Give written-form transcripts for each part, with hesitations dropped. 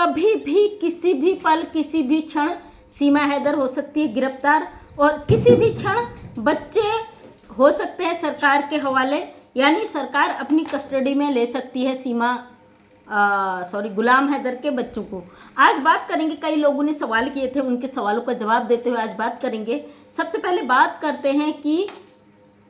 कभी भी किसी भी पल किसी भी क्षण सीमा हैदर हो सकती है गिरफ्तार, और किसी भी क्षण बच्चे हो सकते हैं सरकार के हवाले, यानी सरकार अपनी कस्टडी में ले सकती है गुलाम हैदर के बच्चों को। आज बात करेंगे, कई लोगों ने सवाल किए थे, उनके सवालों का जवाब देते हुए आज बात करेंगे। सबसे पहले बात करते हैं कि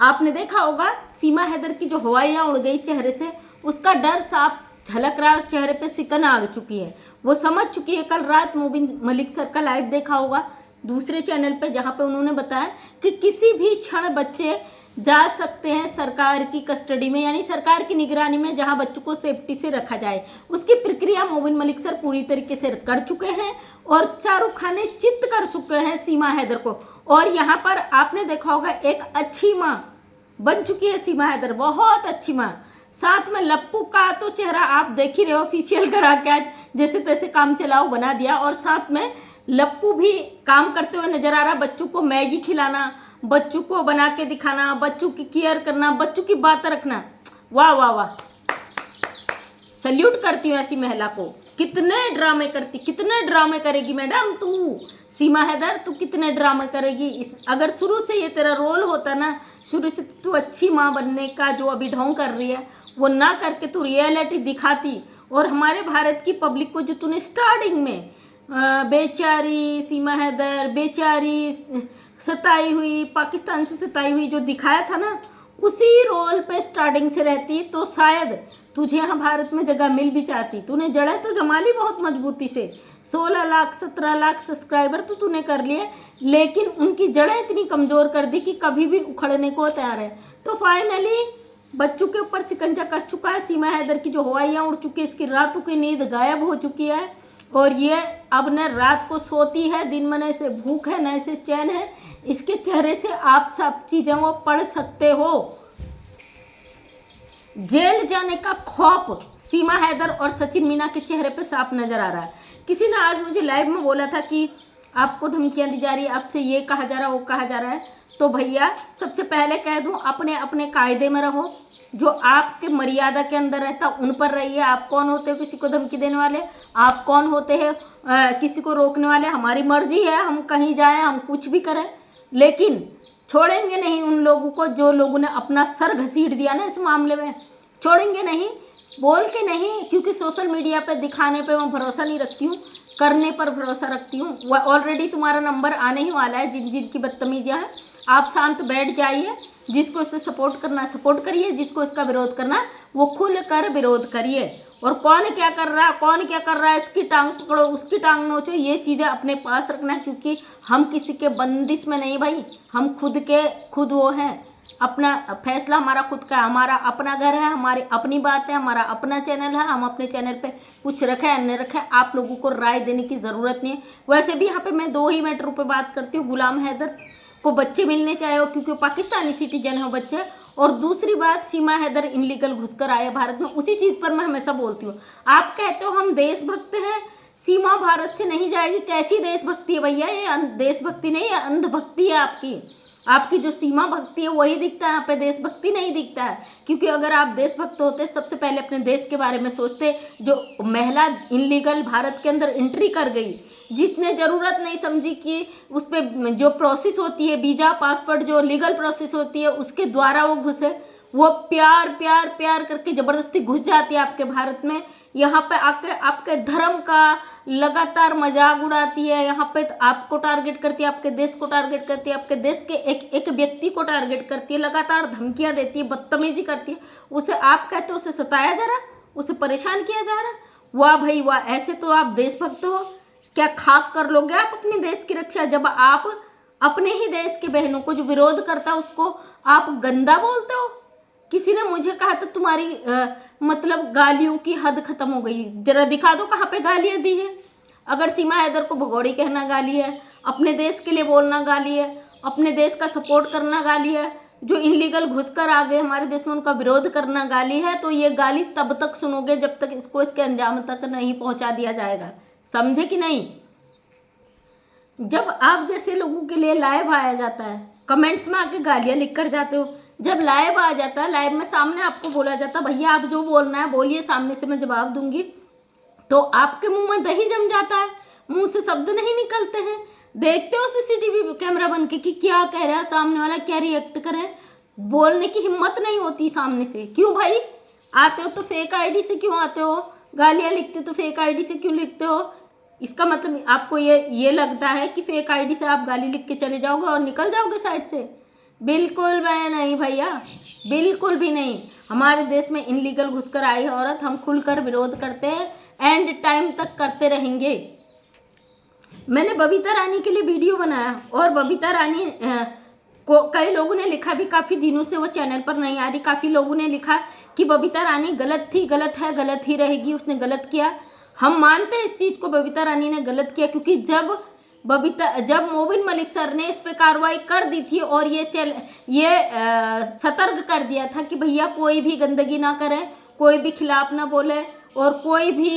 आपने देखा होगा सीमा हैदर की जो हवाइयाँ उड़ गई चेहरे से, उसका डर साफ झलक रहा, चेहरे पे सिकन आ चुकी है, वो समझ चुकी है। कल रात मोबिन मलिक सर का लाइव देखा होगा दूसरे चैनल पे, जहाँ पे उन्होंने बताया कि किसी भी क्षण बच्चे जा सकते हैं सरकार की कस्टडी में, यानी सरकार की निगरानी में, जहां बच्चों को सेफ्टी से रखा जाए। उसकी प्रक्रिया मोबिन मलिक सर पूरी तरीके से कर चुके हैं और शाहरुख खान ने चित्त कर चुके हैं सीमा हैदर को। और यहाँ पर आपने देखा होगा एक अच्छी माँ बन चुकी है सीमा हैदर, बहुत अच्छी माँ। साथ में लप्पू का तो चेहरा आप देख ही रहे हो, ऑफिशियल करा के आज जैसे तैसे काम चलाओ बना दिया, और साथ में लप्पू भी काम करते हुए नजर आ रहा। बच्चों को मैगी खिलाना, बच्चों को बना के दिखाना, बच्चों की केयर करना, बच्चों की बात रखना, वाह वाह वाह, सल्यूट करती हूँ ऐसी महिला को। कितने ड्रामे करती, कितने ड्रामे करेगी मैडम तू, सीमा हैदर तू कितने ड्रामे करेगी। अगर शुरू से ये तेरा रोल होता ना, शुरू से तू अच्छी माँ बनने का जो अभी ढोंग कर रही है वो ना करके तू रियलिटी दिखाती, और हमारे भारत की पब्लिक को जो तूने स्टार्टिंग में बेचारी सीमा हैदर, बेचारी सताई हुई, पाकिस्तान से सताई हुई जो दिखाया था ना, उसी रोल पे स्टार्टिंग से रहती तो शायद तुझे यहाँ भारत में जगह मिल भी चाहती। तूने जड़ें तो जमा ली बहुत मजबूती से, 16 लाख 17 लाख सब्सक्राइबर तो तूने कर लिए, लेकिन उनकी जड़ें इतनी कमज़ोर कर दी कि कभी भी उखड़ने को तैयार है। तो फाइनली बच्चों के ऊपर शिकंजा कस चुका है। सीमा हैदर की जो हवाइयाँ उड़ चुकी है, इसकी रातों की नींद गायब हो चुकी है, और ये अब न रात को सोती है, दिन में न इसे भूख है न इसे चैन है। इसके चेहरे से आप सब चीज़ें वो पढ़ सकते हो। जेल जाने का खौफ सीमा हैदर और सचिन मीना के चेहरे पे साफ नजर आ रहा है। किसी ने आज मुझे लाइव में बोला था कि आपको धमकियां दी जा रही है, आपसे ये कहा जा रहा है वो कहा जा रहा है। तो भैया सबसे पहले कह दूं, अपने अपने कायदे में रहो, जो आपके मर्यादा के अंदर रहता उन पर रहिए। आप कौन होते हो किसी को धमकी देने वाले, आप कौन होते हैं किसी को रोकने वाले। हमारी मर्जी है, हम कहीं जाएं, हम कुछ भी करें, लेकिन छोड़ेंगे नहीं उन लोगों को जो लोगों ने अपना सर घसीट दिया ना इस मामले में, छोड़ेंगे नहीं, बोल के नहीं, क्योंकि सोशल मीडिया पे दिखाने पे मैं भरोसा नहीं रखती हूँ, करने पर भरोसा रखती हूँ। वह ऑलरेडी तुम्हारा नंबर आने ही वाला है। जिन जिन की बदतमीजियाँ हैं आप शांत बैठ जाइए, जिसको इससे सपोर्ट करना सपोर्ट करिए, जिसको इसका विरोध करना वो खुल कर विरोध करिए। और कौन क्या कर रहा है, कौन क्या कर रहा है, इसकी टांग पकड़ो उसकी टांग नोचो, ये चीज़ें अपने पास रखना, क्योंकि हम किसी के बंदिश में नहीं भाई, हम खुद वो हैं। अपना फैसला हमारा खुद का है, हमारा अपना घर है, हमारी अपनी बात है, हमारा अपना चैनल है। हम अपने चैनल पे कुछ रखें या नहीं रखें, आप लोगों को राय देने की ज़रूरत नहीं है। वैसे भी यहाँ पे मैं 2 ही मैटरों पे बात करती हूँ, गुलाम हैदर को बच्चे मिलने चाहिए हो क्योंकि वो पाकिस्तानी सिटीजन है बच्चे, और दूसरी बात सीमा हैदर इनलीगल घुसकर आए भारत में, उसी चीज़ पर मैं हमेशा बोलती हूँ। आप कहते हो हम देशभक्त हैं, सीमा भारत से नहीं जाएगी, कैसी देशभक्ति है भैया, ये देशभक्ति नहीं है, अंधभक्ति है आपकी जो सीमा भक्ति है वही दिखता है, यहाँ पे देशभक्ति नहीं दिखता है। क्योंकि अगर आप देशभक्त होते सबसे पहले अपने देश के बारे में सोचते। जो महिला इनलीगल भारत के अंदर एंट्री कर गई, जिसने ज़रूरत नहीं समझी कि उस पर जो प्रोसेस होती है, वीज़ा पासपोर्ट जो लीगल प्रोसेस होती है उसके द्वारा वो घुसे, वो प्यार प्यार प्यार करके ज़बरदस्ती घुस जाती है आपके भारत में। यहाँ पे आके आपके धर्म का लगातार मजाक उड़ाती है, यहाँ पे आपको टारगेट करती है, आपके देश को टारगेट करती है, आपके देश के एक व्यक्ति को टारगेट करती है, लगातार धमकियाँ देती है, बदतमीजी करती है। उसे आप कहते हो उसे सताया जा रहा, उसे परेशान किया जा रहा, वाह भाई वाह, ऐसे तो आप देशभक्त हो। क्या खाक कर लोगे आप अपने देश की रक्षा, जब आप अपने ही देश के बहनों को जो विरोध करता उसको आप गंदा बोलते हो। किसी ने मुझे कहा था तुम्हारी मतलब गालियों की हद खत्म हो गई, जरा दिखा दो कहाँ पे गालियाँ दी है। अगर सीमा हैदर को भगोड़ी कहना गाली है, अपने देश के लिए बोलना गाली है, अपने देश का सपोर्ट करना गाली है, जो इनलीगल घुसकर आ गए हमारे देश में उनका विरोध करना गाली है, तो ये गाली तब तक सुनोगे जब तक इसको इसके अंजाम तक नहीं पहुँचा दिया जाएगा, समझे कि नहीं। जब आप जैसे लोगों के लिए लाइव आया जाता है, कमेंट्स में आके गालियाँ लिख कर जाते हो, जब लाइव आ जाता है, लाइव में सामने आपको बोला जाता है भैया आप जो बोलना है बोलिए, सामने से मैं जवाब दूंगी, तो आपके मुंह में दही जम जाता है, मुंह से शब्द नहीं निकलते हैं। देखते हो सीसीटीवी कैमरा बन के कि क्या कह रहा है सामने वाला, क्या रिएक्ट करे, बोलने की हिम्मत नहीं होती सामने से। क्यों भाई? आते हो तो फेक आईडी से क्यों आते हो? गालियाँ लिखते तो फेक आईडी से क्यों लिखते हो? इसका मतलब आपको ये लगता है कि फेक आईडी से आप गाली लिख के चले जाओगे और निकल जाओगे साइड से? बिल्कुल भी नहीं भैया, बिल्कुल भी नहीं। हमारे देश में इनलीगल घुसकर आई है औरत, हम खुलकर विरोध करते हैं, एंड टाइम तक करते रहेंगे। मैंने बबीता रानी के लिए वीडियो बनाया और बबीता रानी को कई लोगों ने लिखा भी, काफ़ी दिनों से वो चैनल पर नहीं आ रही, काफ़ी लोगों ने लिखा कि बबीता रानी गलत थी, गलत है, गलत ही रहेगी, उसने गलत किया। हम मानते हैं इस चीज़ को, बबीता रानी ने गलत किया, क्योंकि जब मोबिन मलिक सर ने इस पे कार्रवाई कर दी थी और ये सतर्क कर दिया था कि भैया कोई भी गंदगी ना करे, कोई भी खिलाफ ना बोले और कोई भी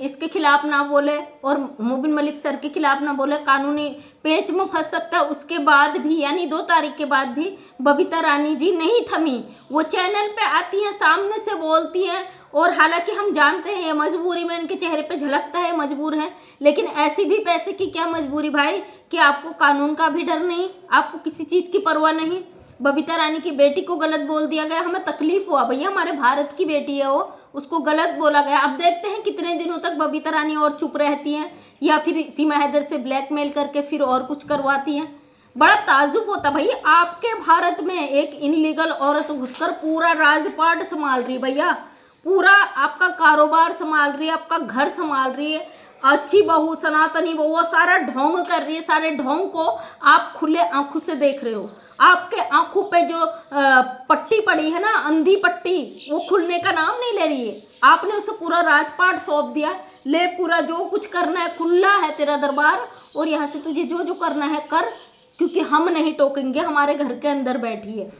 इसके खिलाफ ना बोले और मोबिन मलिक सर के खिलाफ ना बोले, कानूनी पेच में फंस सकता है। उसके बाद भी, यानी 2 तारीख के बाद भी बबीता रानी जी नहीं थमी, वो चैनल पे आती हैं, सामने से बोलती हैं। और हालांकि हम जानते हैं ये मजबूरी में इनके चेहरे पे झलकता है, मजबूर हैं, लेकिन ऐसी भी पैसे की क्या मजबूरी भाई कि आपको कानून का भी डर नहीं, आपको किसी चीज़ की परवाह नहीं। बबीता रानी की बेटी को गलत बोल दिया गया, हमें तकलीफ हुआ भैया, हमारे भारत की बेटी है वो, उसको गलत बोला गया। अब देखते हैं कितने दिनों तक बबीता रानी और चुप रहती हैं या फिर सीमा हैदर से ब्लैकमेल करके फिर और कुछ करवाती हैं। बड़ा ताज्जुब होता भाई, आपके भारत में एक इनलीगल औरत घुसकर पूरा राजपाट संभाल रही भैया, पूरा आपका कारोबार संभाल रही है, आपका घर संभाल रही है, अच्छी बहू, सनातनी बहू, वो सारा ढोंग कर रही है। सारे ढोंग को आप खुले आंखों से देख रहे हो। आपके आंखों पे जो पट्टी पड़ी है ना, अंधी पट्टी, वो खुलने का नाम नहीं ले रही है। आपने उसे पूरा राजपाट सौंप दिया, ले पूरा जो कुछ करना है, खुला है तेरा दरबार और यहाँ से तुझे जो जो करना है कर, क्योंकि हम नहीं टोकेंगे, हमारे घर के अंदर बैठी है।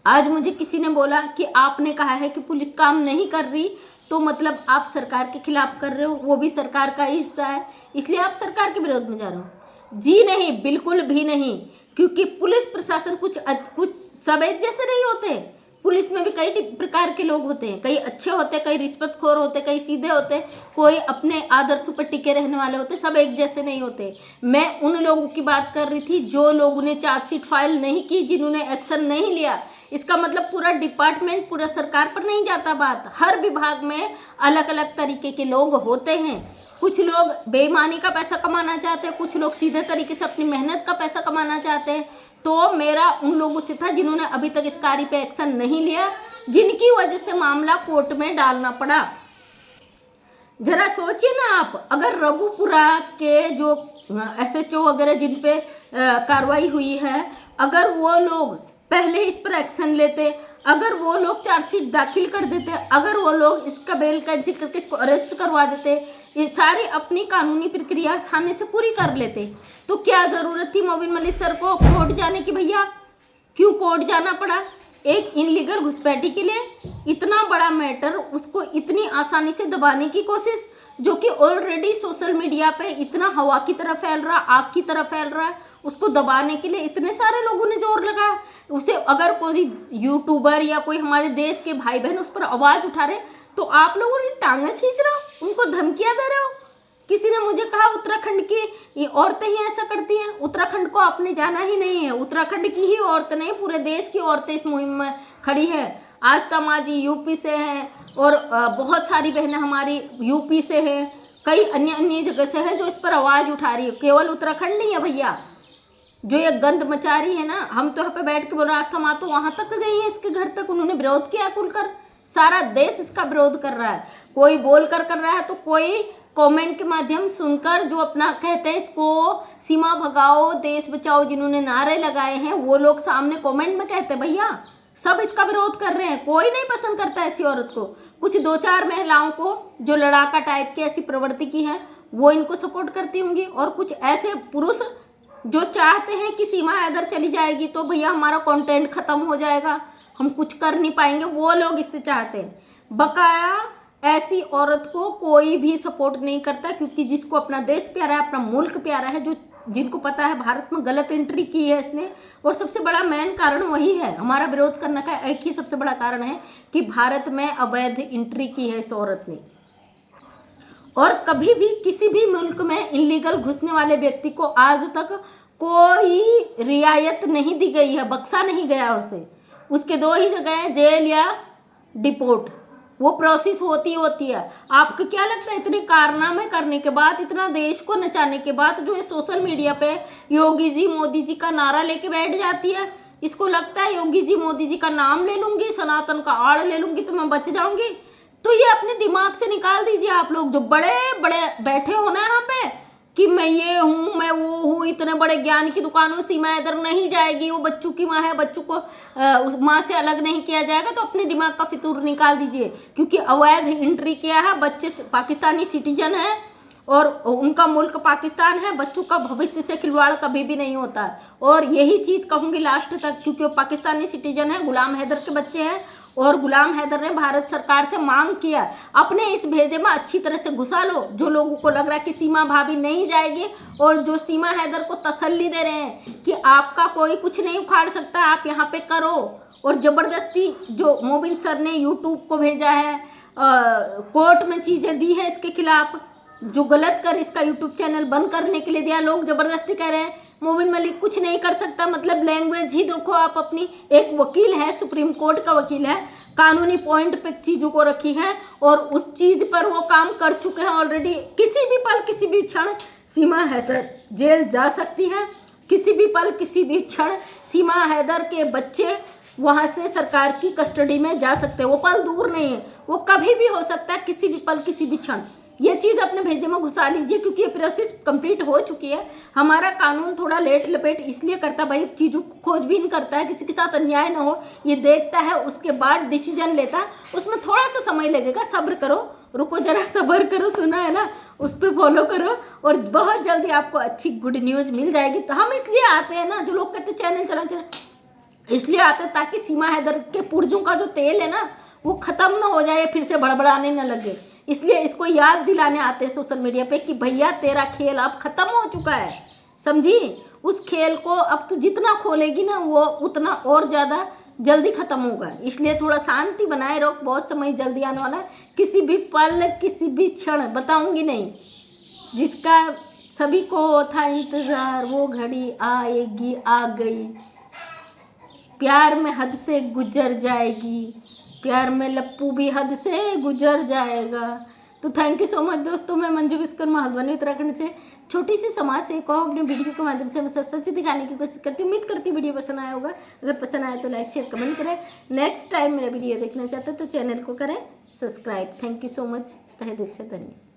आज मुझे किसी ने बोला कि आपने कहा है कि पुलिस काम नहीं कर रही, तो मतलब आप सरकार के खिलाफ कर रहे हो, वो भी सरकार का ही हिस्सा है, इसलिए आप सरकार के विरोध में जा रहे हो। जी नहीं, बिल्कुल भी नहीं, क्योंकि पुलिस प्रशासन कुछ सब एक जैसे नहीं होते। पुलिस में भी कई प्रकार के लोग होते हैं, कई अच्छे होते हैं, कई रिश्वतखोर होते हैं, कई सीधे होते हैं, कोई अपने आदर्शों पर टिके रहने वाले होते, सब एक जैसे नहीं होते। मैं उन लोगों की बात कर रही थी जो लोगों ने चार्जशीट फाइल नहीं की, जिन्होंने एक्शन नहीं लिया। इसका मतलब पूरा डिपार्टमेंट, पूरा सरकार पर नहीं जाता बात, हर विभाग में अलग अलग तरीके के लोग होते हैं। कुछ लोग बेईमानी का पैसा कमाना चाहते हैं, कुछ लोग सीधे तरीके से अपनी मेहनत का पैसा कमाना चाहते हैं। तो मेरा उन लोगों से था जिन्होंने अभी तक इस कार्य पे एक्शन नहीं लिया, जिनकी वजह से मामला कोर्ट में डालना पड़ा। जरा सोचिए ना आप, अगर रघुपुरा के जो SHO वगैरह जिन पे कार्रवाई हुई है, अगर वो लोग पहले इस पर एक्शन लेते, अगर वो लोग चार्जशीट दाखिल कर देते, अगर वो लोग इसका बेल कैंसिल करके इसको अरेस्ट करवा देते, ये सारी अपनी कानूनी प्रक्रिया थाने से पूरी कर लेते, तो क्या ज़रूरत थी मोबिन मलिक सर को कोर्ट जाने की भैया? क्यों कोर्ट जाना पड़ा एक इनलीगल घुसपैठी के लिए? इतना बड़ा मैटर, उसको इतनी आसानी से दबाने की कोशिश, जो कि ऑलरेडी सोशल मीडिया पे इतना हवा की तरह फैल रहा, आग की तरह फैल रहा है, उसको दबाने के लिए इतने सारे लोगों ने जोर लगाया। उसे अगर कोई यूट्यूबर या कोई हमारे देश के भाई बहन उस पर आवाज़ उठा रहे, तो आप लोगों ने टांगें खींच रहे हो, उनको धमकियां दे रहे हो। किसी ने मुझे कहा उत्तराखंड की ये औरतें ही ऐसा करती हैं। उत्तराखंड को आपने जाना ही नहीं है, उत्तराखंड की ही औरतें नहीं, पूरे देश की औरतें इस मुहिम में खड़ी है। आज तमा जी यूपी से हैं और बहुत सारी बहनें हमारी यूपी से हैं, कई अन्य जगह से हैं जो इस पर आवाज़ उठा रही है। केवल उत्तराखंड नहीं है भैया जो ये गंद मचा रही है ना। हम तो यहाँ पे बैठ के बोल रहे आज तमा तो वहाँ तक गई है, इसके घर तक उन्होंने विरोध किया खुलकर। सारा देश इसका विरोध कर रहा है, कोई बोल कर रहा है तो कोई कमेंट के माध्यम सुनकर, जो अपना कहते हैं इसको सीमा भगाओ देश बचाओ, जिन्होंने नारे लगाए हैं वो लोग सामने कमेंट में कहते हैं भैया सब इसका विरोध कर रहे हैं। कोई नहीं पसंद करता ऐसी औरत को। कुछ 2-4 महिलाओं को जो लड़ाका टाइप की ऐसी प्रवृत्ति की है वो इनको सपोर्ट करती होंगी, और कुछ ऐसे पुरुष जो चाहते हैं कि सीमा हैदर चली जाएगी तो भैया हमारा कंटेंट खत्म हो जाएगा, हम कुछ कर नहीं पाएंगे, वो लोग इससे चाहते हैं। बकाया ऐसी औरत को कोई भी सपोर्ट नहीं करता, क्योंकि जिसको अपना देश प्यारा है, अपना मुल्क प्यारा है, जो जिनको पता है भारत में गलत एंट्री की है इसने, और सबसे बड़ा मेन कारण वही है। हमारा विरोध करने का एक ही सबसे बड़ा कारण है कि भारत में अवैध एंट्री की है इस औरत ने। और कभी भी किसी भी मुल्क में इलीगल घुसने वाले व्यक्ति को आज तक कोई रियायत नहीं दी गई है, बख्शा नहीं गया उसे। उसके दो ही जगह है, जेल या डिपोर्ट, वो प्रोसेस होती है। आपको क्या लगता है इतने कारनामे करने के बाद, इतना देश को नचाने के बाद जो है सोशल मीडिया पे योगी जी मोदी जी का नारा लेके बैठ जाती है, इसको लगता है योगी जी मोदी जी का नाम ले लूंगी, सनातन का आड़ ले लूंगी तो मैं बच जाऊंगी? तो ये अपने दिमाग से निकाल दीजिए आप लोग जो बड़े बड़े बैठे हो ना यहाँ पे कि मैं ये हूँ मैं वो हूँ, इतने बड़े ज्ञान की दुकानों सीमा इधर नहीं जाएगी, वो बच्चों की माँ है, बच्चों को उस माँ से अलग नहीं किया जाएगा। तो अपने दिमाग का फितूर निकाल दीजिए, क्योंकि अवैध एंट्री किया है, बच्चे पाकिस्तानी सिटीजन है और उनका मुल्क पाकिस्तान है, बच्चों का भविष्य से खिलवाड़ कभी भी नहीं होता है। और यही चीज़ कहूँगी लास्ट तक, क्योंकि वो पाकिस्तानी सिटीजन है, गुलाम हैदर के बच्चे हैं और गुलाम हैदर ने भारत सरकार से मांग किया अपने इस भेजे में अच्छी तरह से घुसा लो। जो लोगों को लग रहा है कि सीमा भाभी नहीं जाएगी और जो सीमा हैदर को तसल्ली दे रहे हैं कि आपका कोई कुछ नहीं उखाड़ सकता, आप यहाँ पे करो, और ज़बरदस्ती जो मोबिन सर ने यूट्यूब को भेजा है, कोर्ट में चीज़ें दी है इसके खिलाफ, जो गलत कर इसका यूट्यूब चैनल बंद करने के लिए दिया, लोग ज़बरदस्ती कह रहे हैं मोबिन मलिक कुछ नहीं कर सकता। मतलब लैंग्वेज ही देखो आप अपनी, एक वकील है, सुप्रीम कोर्ट का वकील है, कानूनी पॉइंट पे चीज़ों को रखी है और उस चीज़ पर वो काम कर चुके हैं ऑलरेडी। किसी भी पल किसी भी क्षण सीमा हैदर जेल जा सकती है, किसी भी पल किसी भी क्षण सीमा हैदर के बच्चे वहाँ से सरकार की कस्टडी में जा सकते हैं। वो पल दूर नहीं है, वो कभी भी हो सकता है, किसी भी पल किसी भी क्षण। ये चीज़ अपने भेजे में घुसा लीजिए, क्योंकि ये प्रोसेस कंप्लीट हो चुकी है। हमारा कानून थोड़ा लेट लपेट इसलिए करता भाई, चीज़ों को खोजबीन करता है, किसी के साथ अन्याय ना हो ये देखता है, उसके बाद डिसीजन लेता है। उसमें थोड़ा सा समय लगेगा, सब्र करो, रुको जरा, सब्र करो, सुना है ना, उस पर फॉलो करो और बहुत जल्दी आपको अच्छी गुड न्यूज़ मिल जाएगी। तो हम इसलिए आते हैं ना, जो लोग कहते चैनल चला इसलिए आते हैं ताकि सीमा हैदर के पुर्जों का जो तेल है ना वो ख़त्म ना हो जाए, फिर से बड़बड़ाने ना लगे। इसलिए इसको याद दिलाने आते हैं सोशल मीडिया पे कि भैया तेरा खेल अब ख़त्म हो चुका है, समझी? उस खेल को अब तू जितना खोलेगी ना वो उतना और ज़्यादा जल्दी ख़त्म होगा। इसलिए थोड़ा शांति बनाए रहो, बहुत समय जल्दी आने वाला है। किसी भी पल किसी भी क्षण बताऊंगी नहीं, जिसका सभी को था इंतज़ार वो घड़ी आएगी, आ गई, प्यार में हद से गुजर जाएगी, प्यार में लप्पू भी हद से गुजर जाएगा। तो थैंक यू सो मच दोस्तों। मैं मंजू विस्कर महाधवानी उत्तराखंड से छोटी सी समाज से को अपने वीडियो के माध्यम से मैं सच दिखाने की कोशिश करती हूँ। उम्मीद करती हूँ वीडियो पसंद आया होगा। अगर पसंद आया तो लाइक शेयर कमेंट करें। नेक्स्ट टाइम मेरा वीडियो देखना चाहते हैं तो चैनल को करें subscribe. Thank you so much, तहे दिल से धन्यवाद।